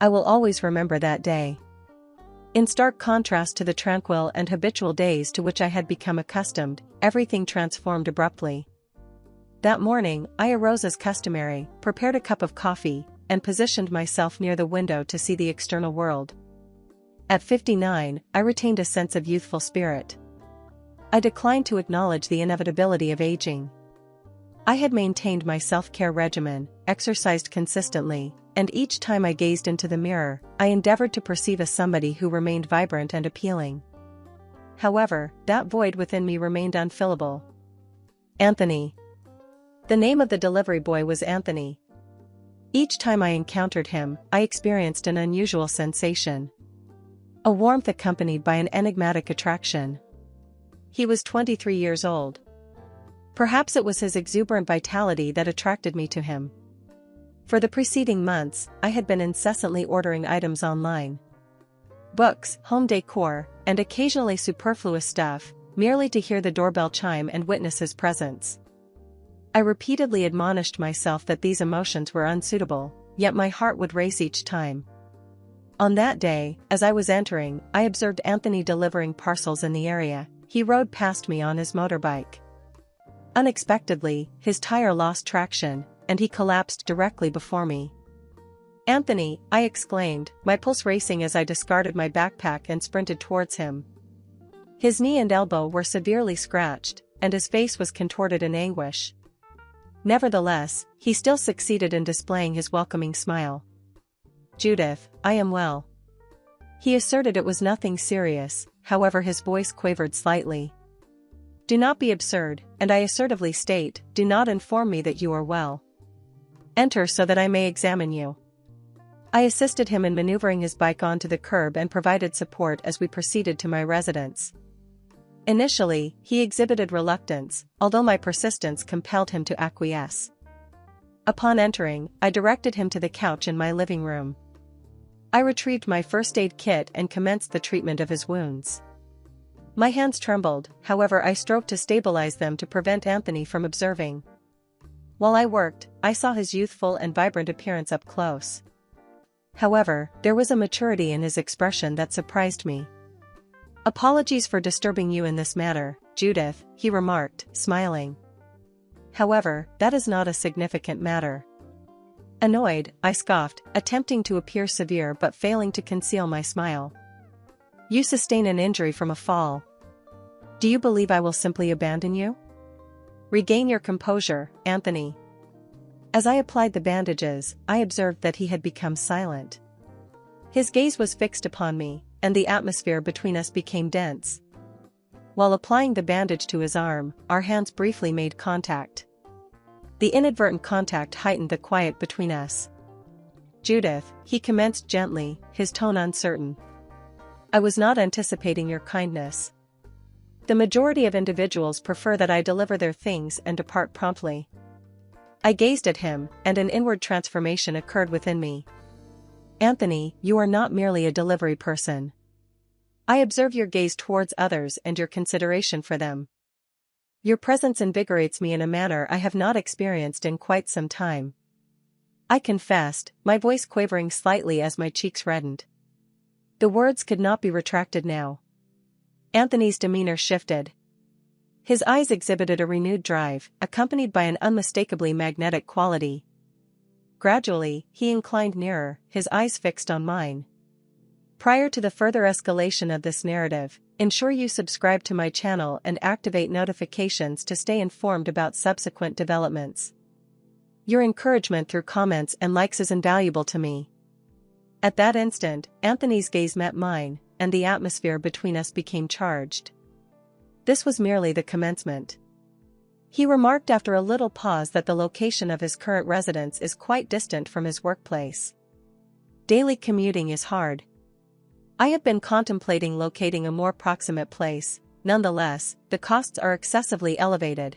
I will always remember that day. In stark contrast to the tranquil and habitual days to which I had become accustomed, everything transformed abruptly. That morning, I arose as customary, prepared a cup of coffee, and positioned myself near the window to see the external world. At 59, I retained a sense of youthful spirit. I declined to acknowledge the inevitability of aging. I had maintained my self-care regimen, exercised consistently, and each time I gazed into the mirror, I endeavored to perceive as somebody who remained vibrant and appealing. However, that void within me remained unfillable. Anthony. The name of the delivery boy was Anthony. Each time I encountered him, I experienced an unusual sensation. A warmth accompanied by an enigmatic attraction. He was 23 years old. Perhaps it was his exuberant vitality that attracted me to him. For the preceding months, I had been incessantly ordering items online. Books, home decor, and occasionally superfluous stuff, merely to hear the doorbell chime and witness his presence. I repeatedly admonished myself that these emotions were unsuitable, yet my heart would race each time. On that day, as I was entering, I observed Anthony delivering parcels in the area. He rode past me on his motorbike. Unexpectedly, his tire lost traction, and he collapsed directly before me. "Anthony," I exclaimed, my pulse racing as I discarded my backpack and sprinted towards him. His knee and elbow were severely scratched, and his face was contorted in anguish. Nevertheless, he still succeeded in displaying his welcoming smile. "Judith, I am well." He asserted it was nothing serious, however his voice quavered slightly. "Do not be absurd," and I assertively state, "do not inform me that you are well. Enter so that I may examine you." I assisted him in maneuvering his bike onto the curb and provided support as we proceeded to my residence. Initially, he exhibited reluctance, although my persistence compelled him to acquiesce. Upon entering, I directed him to the couch in my living room. I retrieved my first aid kit and commenced the treatment of his wounds. My hands trembled, however I strove to stabilize them to prevent Anthony from observing. While I worked, I saw his youthful and vibrant appearance up close. However, there was a maturity in his expression that surprised me. "Apologies for disturbing you in this manner, Judith," he remarked, smiling. "However, that is not a significant matter." Annoyed, I scoffed, attempting to appear severe but failing to conceal my smile. "You sustain an injury from a fall. Do you believe I will simply abandon you? Regain your composure, Anthony." As I applied the bandages, I observed that he had become silent. His gaze was fixed upon me, and the atmosphere between us became dense. While applying the bandage to his arm, our hands briefly made contact. The inadvertent contact heightened the quiet between us. "Judith," he commenced gently, his tone uncertain. "I was not anticipating your kindness. The majority of individuals prefer that I deliver their things and depart promptly." I gazed at him, and an inward transformation occurred within me. "Anthony, you are not merely a delivery person. I observe your gaze towards others and your consideration for them. Your presence invigorates me in a manner I have not experienced in quite some time." I confessed, my voice quavering slightly as my cheeks reddened. The words could not be retracted now. Anthony's demeanor shifted. His eyes exhibited a renewed drive, accompanied by an unmistakably magnetic quality. Gradually, he inclined nearer, his eyes fixed on mine. Prior to the further escalation of this narrative, ensure you subscribe to my channel and activate notifications to stay informed about subsequent developments. Your encouragement through comments and likes is invaluable to me. At that instant, Anthony's gaze met mine, and the atmosphere between us became charged. This was merely the commencement. He remarked after a little pause that the location of his current residence is quite distant from his workplace. Daily commuting is hard. I have been contemplating locating a more proximate place, nonetheless, the costs are excessively elevated.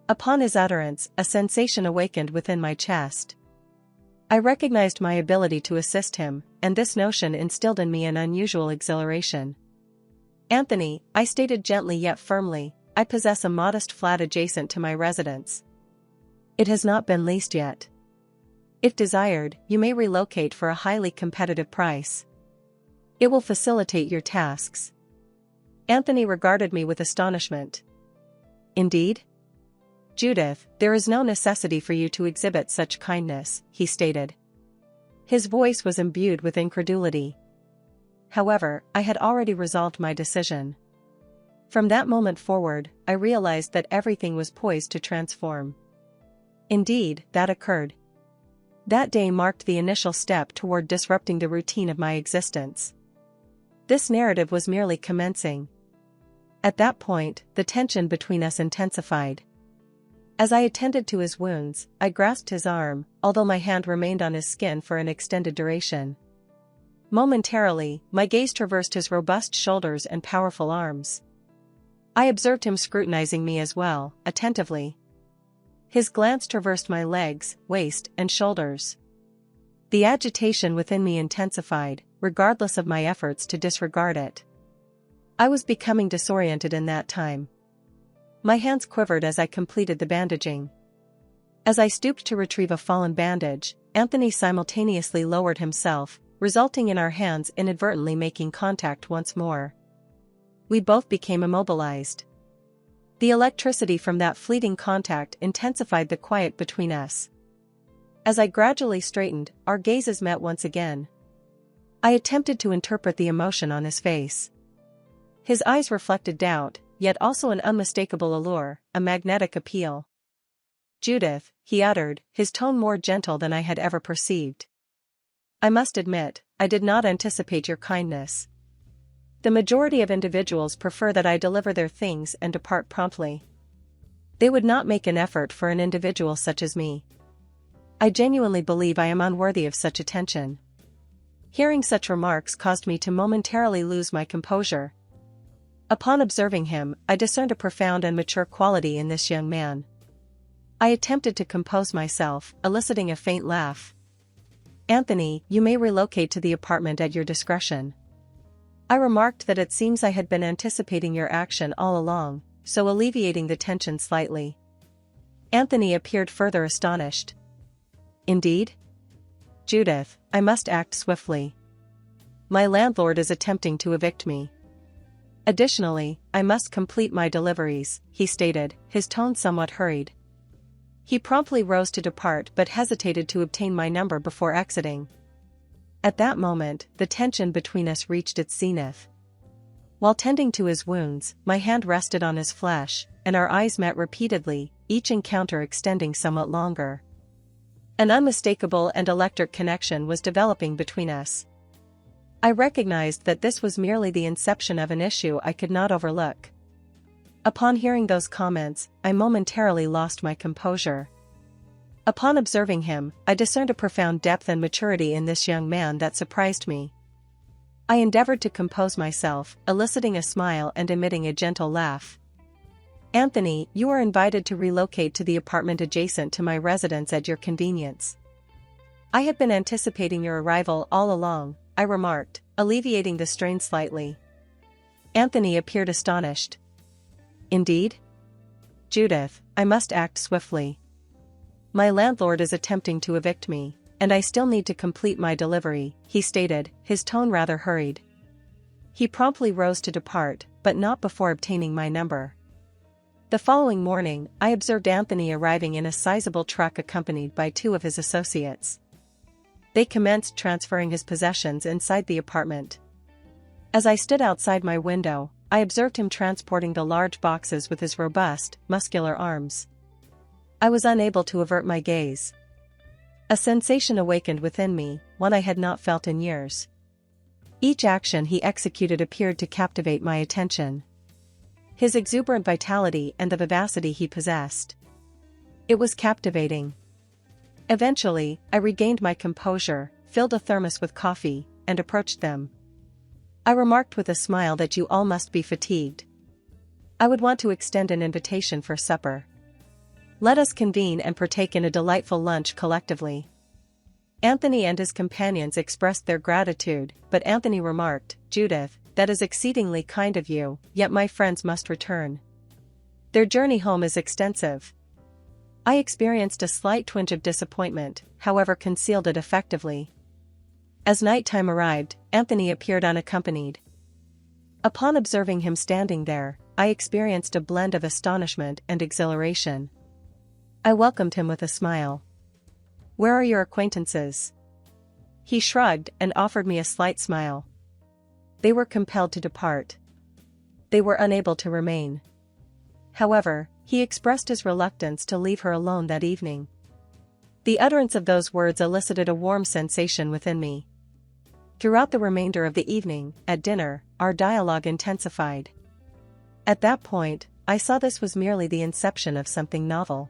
Upon his utterance, a sensation awakened within my chest. I recognized my ability to assist him, and this notion instilled in me an unusual exhilaration. "Anthony," I stated gently yet firmly, "I possess a modest flat adjacent to my residence. It has not been leased yet. If desired, you may relocate for a highly competitive price. It will facilitate your tasks. Anthony regarded me with astonishment. Indeed? Judith, there is no necessity for you to exhibit such kindness, he stated. His voice was imbued with incredulity. However, I had already resolved my decision. From that moment forward, I realized that everything was poised to transform. Indeed, that occurred. That day marked the initial step toward disrupting the routine of my existence. This narrative was merely commencing. At that point, the tension between us intensified. As I attended to his wounds, I grasped his arm, although my hand remained on his skin for an extended duration. Momentarily, my gaze traversed his robust shoulders and powerful arms. I observed him scrutinizing me as well, attentively. His glance traversed my legs, waist, and shoulders. The agitation within me intensified, regardless of my efforts to disregard it. I was becoming disoriented in that time. My hands quivered as I completed the bandaging. As I stooped to retrieve a fallen bandage, Anthony simultaneously lowered himself, resulting in our hands inadvertently making contact once more. We both became immobilized. The electricity from that fleeting contact intensified the quiet between us. As I gradually straightened, our gazes met once again. I attempted to interpret the emotion on his face. His eyes reflected doubt, yet also an unmistakable allure, a magnetic appeal. Judith, he uttered, his tone more gentle than I had ever perceived. I must admit, I did not anticipate your kindness. The majority of individuals prefer that I deliver their things and depart promptly. They would not make an effort for an individual such as me. I genuinely believe I am unworthy of such attention. Hearing such remarks caused me to momentarily lose my composure. Upon observing him, I discerned a profound and mature quality in this young man. I attempted to compose myself, eliciting a faint laugh. Anthony, you may relocate to the apartment at your discretion. I remarked that it seems I had been anticipating your action all along, so alleviating the tension slightly. Anthony appeared further astonished. Indeed? Judith, I must act swiftly. My landlord is attempting to evict me. Additionally, I must complete my deliveries, he stated, his tone somewhat hurried. He promptly rose to depart but hesitated to obtain my number before exiting. At that moment, the tension between us reached its zenith. While tending to his wounds, my hand rested on his flesh, and our eyes met repeatedly, each encounter extending somewhat longer. An unmistakable and electric connection was developing between us. I recognized that this was merely the inception of an issue I could not overlook. Upon hearing those comments, I momentarily lost my composure. Upon observing him, I discerned a profound depth and maturity in this young man that surprised me. I endeavored to compose myself, eliciting a smile and emitting a gentle laugh. Anthony, you are invited to relocate to the apartment adjacent to my residence at your convenience. I had been anticipating your arrival all along, I remarked, alleviating the strain slightly. Anthony appeared astonished. Indeed? Judith, I must act swiftly. My landlord is attempting to evict me, and I still need to complete my delivery, he stated, his tone rather hurried. He promptly rose to depart, but not before obtaining my number. The following morning, I observed Anthony arriving in a sizable truck accompanied by two of his associates. They commenced transferring his possessions inside the apartment. As I stood outside my window, I observed him transporting the large boxes with his robust, muscular arms. I was unable to avert my gaze. A sensation awakened within me, one I had not felt in years. Each action he executed appeared to captivate my attention. His exuberant vitality and the vivacity he possessed. It was captivating. Eventually, I regained my composure, filled a thermos with coffee, and approached them. I remarked with a smile that you all must be fatigued. I would want to extend an invitation for supper. Let us convene and partake in a delightful lunch collectively. Anthony and his companions expressed their gratitude, but Anthony remarked, Judith, that is exceedingly kind of you, yet my friends must return. Their journey home is extensive. I experienced a slight twinge of disappointment, however concealed it effectively. As nighttime arrived, Anthony appeared unaccompanied. Upon observing him standing there, I experienced a blend of astonishment and exhilaration. I welcomed him with a smile. "Where are your acquaintances?" He shrugged and offered me a slight smile. "They were compelled to depart. They were unable to remain." However, he expressed his reluctance to leave her alone that evening. The utterance of those words elicited a warm sensation within me. Throughout the remainder of the evening, at dinner, our dialogue intensified. At that point, I saw this was merely the inception of something novel.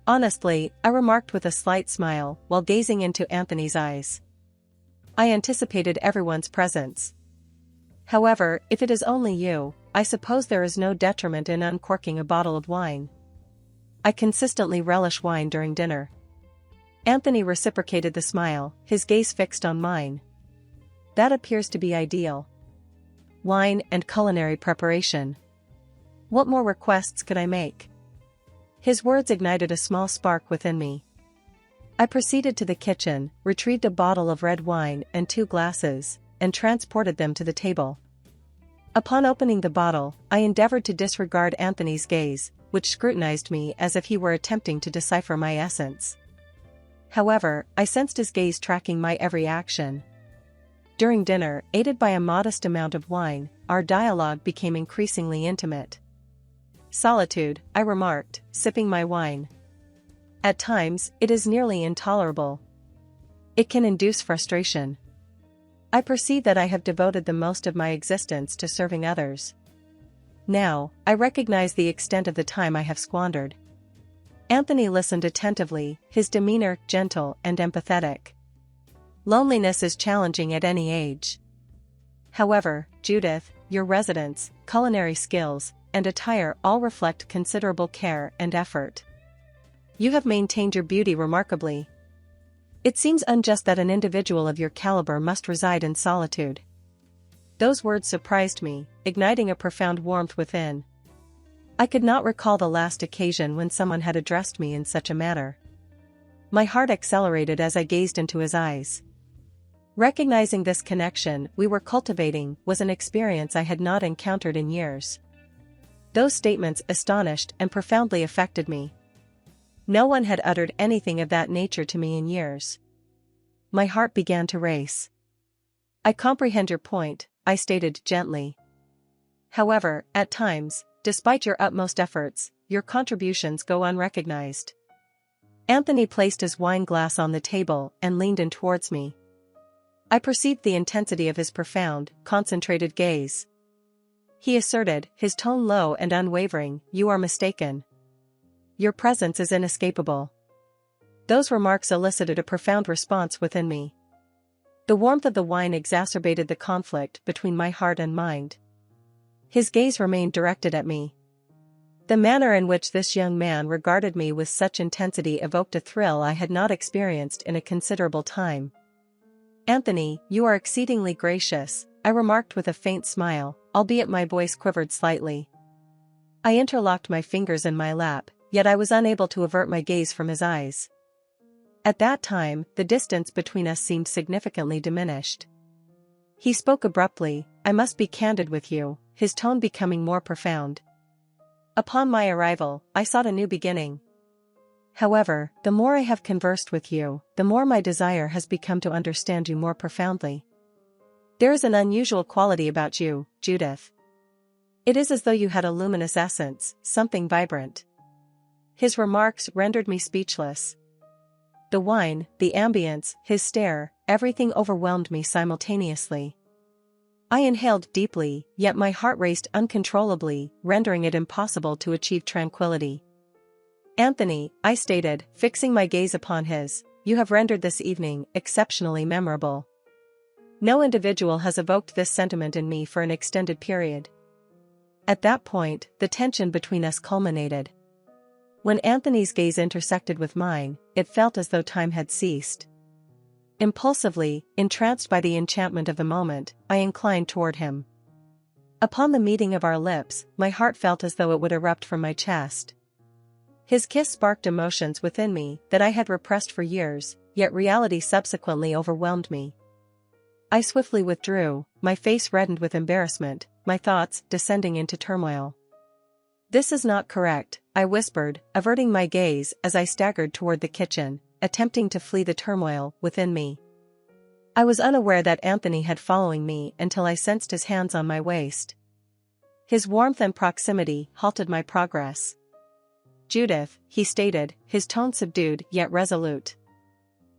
"Honestly," I remarked with a slight smile while gazing into Anthony's eyes. "I anticipated everyone's presence. However, if it is only you, I suppose there is no detriment in uncorking a bottle of wine. I consistently relish wine during dinner." Anthony reciprocated the smile, his gaze fixed on mine. "That appears to be ideal. Wine and culinary preparation. What more requests could I make?" His words ignited a small spark within me. I proceeded to the kitchen, retrieved a bottle of red wine and 2 glasses, and transported them to the table. Upon opening the bottle, I endeavored to disregard Anthony's gaze, which scrutinized me as if he were attempting to decipher my essence. However, I sensed his gaze tracking my every action. During dinner, aided by a modest amount of wine, our dialogue became increasingly intimate. "Solitude," I remarked, sipping my wine. "At times, it is nearly intolerable. It can induce frustration. I perceive that I have devoted the most of my existence to serving others. Now, I recognize the extent of the time I have squandered." Anthony listened attentively, his demeanor gentle and empathetic. "Loneliness is challenging at any age. However, Judith, your residence, culinary skills, and attire all reflect considerable care and effort. You have maintained your beauty remarkably. It seems unjust that an individual of your caliber must reside in solitude." Those words surprised me, igniting a profound warmth within. I could not recall the last occasion when someone had addressed me in such a manner. My heart accelerated as I gazed into his eyes. Recognizing this connection we were cultivating was an experience I had not encountered in years. Those statements astonished and profoundly affected me. No one had uttered anything of that nature to me in years. My heart began to race. "I comprehend your point," I stated gently. "However, at times, despite your utmost efforts, your contributions go unrecognized." Anthony placed his wine glass on the table and leaned in towards me. I perceived the intensity of his profound, concentrated gaze. He asserted, his tone low and unwavering, "You are mistaken. Your presence is inescapable." Those remarks elicited a profound response within me. The warmth of the wine exacerbated the conflict between my heart and mind. His gaze remained directed at me. The manner in which this young man regarded me with such intensity evoked a thrill I had not experienced in a considerable time. "Anthony, you are exceedingly gracious," I remarked with a faint smile, albeit my voice quivered slightly. I interlocked my fingers in my lap, yet I was unable to avert my gaze from his eyes. At that time, the distance between us seemed significantly diminished. He spoke abruptly, "I must be candid with you," his tone becoming more profound. "Upon my arrival, I sought a new beginning. However, the more I have conversed with you, the more my desire has become to understand you more profoundly. There is an unusual quality about you, Judith. It is as though you had a luminous essence, something vibrant." His remarks rendered me speechless. The wine, the ambience, his stare, everything overwhelmed me simultaneously. I inhaled deeply, yet my heart raced uncontrollably, rendering it impossible to achieve tranquility. "Anthony," I stated, fixing my gaze upon his, "you have rendered this evening exceptionally memorable. No individual has evoked this sentiment in me for an extended period." At that point, the tension between us culminated. When Anthony's gaze intersected with mine, it felt as though time had ceased. Impulsively, entranced by the enchantment of the moment, I inclined toward him. Upon the meeting of our lips, my heart felt as though it would erupt from my chest. His kiss sparked emotions within me that I had repressed for years, yet reality subsequently overwhelmed me. I swiftly withdrew, my face reddened with embarrassment, my thoughts descending into turmoil. "This is not correct," I whispered, averting my gaze as I staggered toward the kitchen, attempting to flee the turmoil within me. I was unaware that Anthony had following me until I sensed his hands on my waist. His warmth and proximity halted my progress. "Judith," he stated, his tone subdued yet resolute.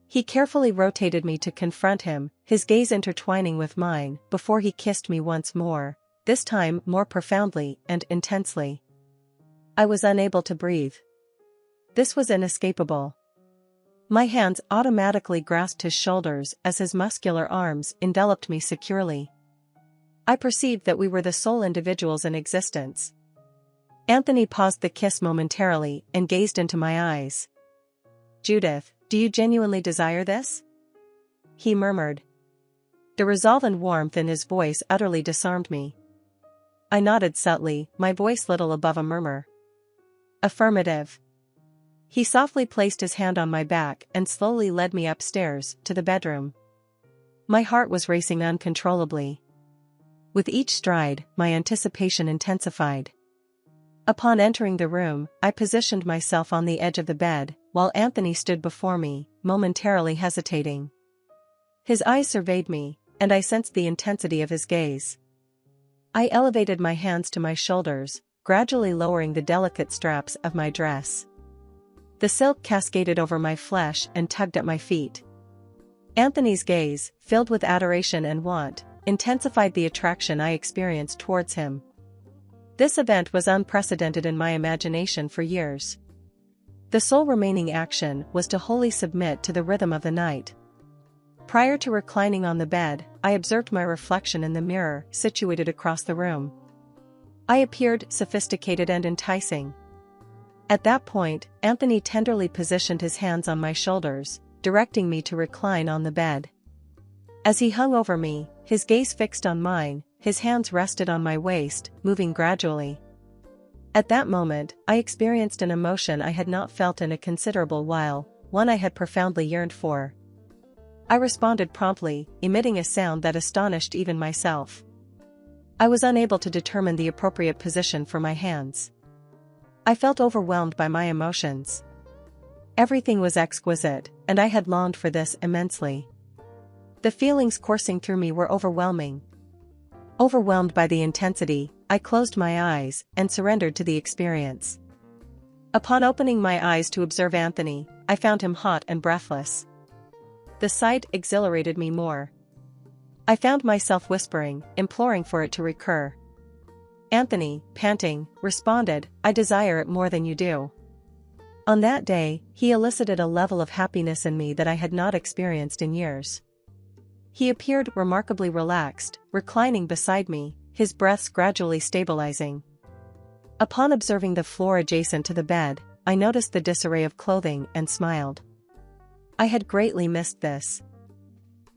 He carefully rotated me to confront him, his gaze intertwining with mine, before he kissed me once more, this time more profoundly and intensely. I was unable to breathe. This was inescapable. My hands automatically grasped his shoulders as his muscular arms enveloped me securely. I perceived that we were the sole individuals in existence. Anthony paused the kiss momentarily and gazed into my eyes. "Judith, do you genuinely desire this?" he murmured. The resolve and warmth in his voice utterly disarmed me. I nodded subtly, my voice little above a murmur. "Affirmative." He softly placed his hand on my back and slowly led me upstairs to the bedroom. My heart was racing uncontrollably. With each stride, my anticipation intensified. Upon entering the room, I positioned myself on the edge of the bed, while Anthony stood before me, momentarily hesitating. His eyes surveyed me, and I sensed the intensity of his gaze. I elevated my hands to my shoulders, gradually lowering the delicate straps of my dress. The silk cascaded over my flesh and tugged at my feet. Anthony's gaze, filled with adoration and want, intensified the attraction I experienced towards him. This event was unprecedented in my imagination for years. The sole remaining action was to wholly submit to the rhythm of the night. Prior to reclining on the bed, I observed my reflection in the mirror situated across the room. I appeared sophisticated and enticing. At that point, Anthony tenderly positioned his hands on my shoulders, directing me to recline on the bed. As he hung over me, his gaze fixed on mine, his hands rested on my waist, moving gradually. At that moment, I experienced an emotion I had not felt in a considerable while, one I had profoundly yearned for. I responded promptly, emitting a sound that astonished even myself. I was unable to determine the appropriate position for my hands. I felt overwhelmed by my emotions. Everything was exquisite, and I had longed for this immensely. The feelings coursing through me were overwhelming. Overwhelmed by the intensity, I closed my eyes and surrendered to the experience. Upon opening my eyes to observe Anthony, I found him hot and breathless. The sight exhilarated me more. I found myself whispering, imploring for it to recur. Anthony, panting, responded, "I desire it more than you do." On that day, he elicited a level of happiness in me that I had not experienced in years. He appeared remarkably relaxed, reclining beside me, his breaths gradually stabilizing. Upon observing the floor adjacent to the bed, I noticed the disarray of clothing and smiled. I had greatly missed this.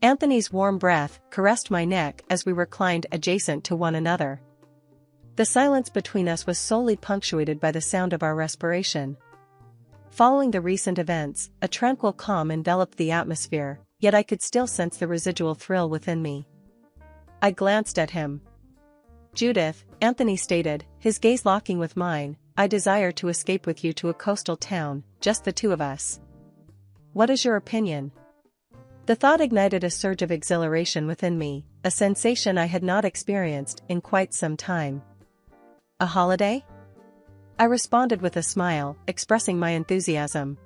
Anthony's warm breath caressed my neck as we reclined adjacent to one another. The silence between us was solely punctuated by the sound of our respiration. Following the recent events, a tranquil calm enveloped the atmosphere, yet I could still sense the residual thrill within me. I glanced at him. "Judith," Anthony stated, his gaze locking with mine, "I desire to escape with you to a coastal town, just the two of us. What is your opinion?" The thought ignited a surge of exhilaration within me, a sensation I had not experienced in quite some time. "A holiday?" I responded with a smile, expressing my enthusiasm.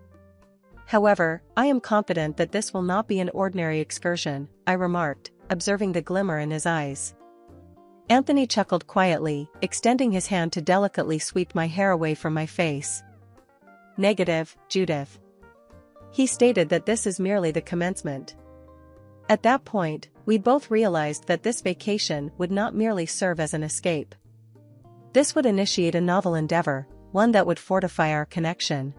"However, I am confident that this will not be an ordinary excursion," I remarked, observing the glimmer in his eyes. Anthony chuckled quietly, extending his hand to delicately sweep my hair away from my face. "Negative, Judith. He stated that this is merely the commencement." At that point, we both realized that this vacation would not merely serve as an escape. This would initiate a novel endeavor, one that would fortify our connection.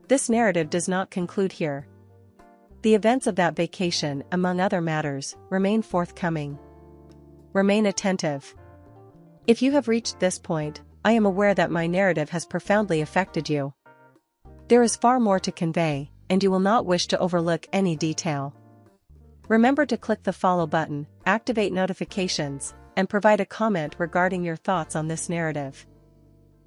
This narrative does not conclude here. The events of that vacation, among other matters, remain forthcoming. Remain attentive. If you have reached this point, I am aware that my narrative has profoundly affected you. There is far more to convey, and you will not wish to overlook any detail. Remember to click the follow button, activate notifications, and provide a comment regarding your thoughts on this narrative.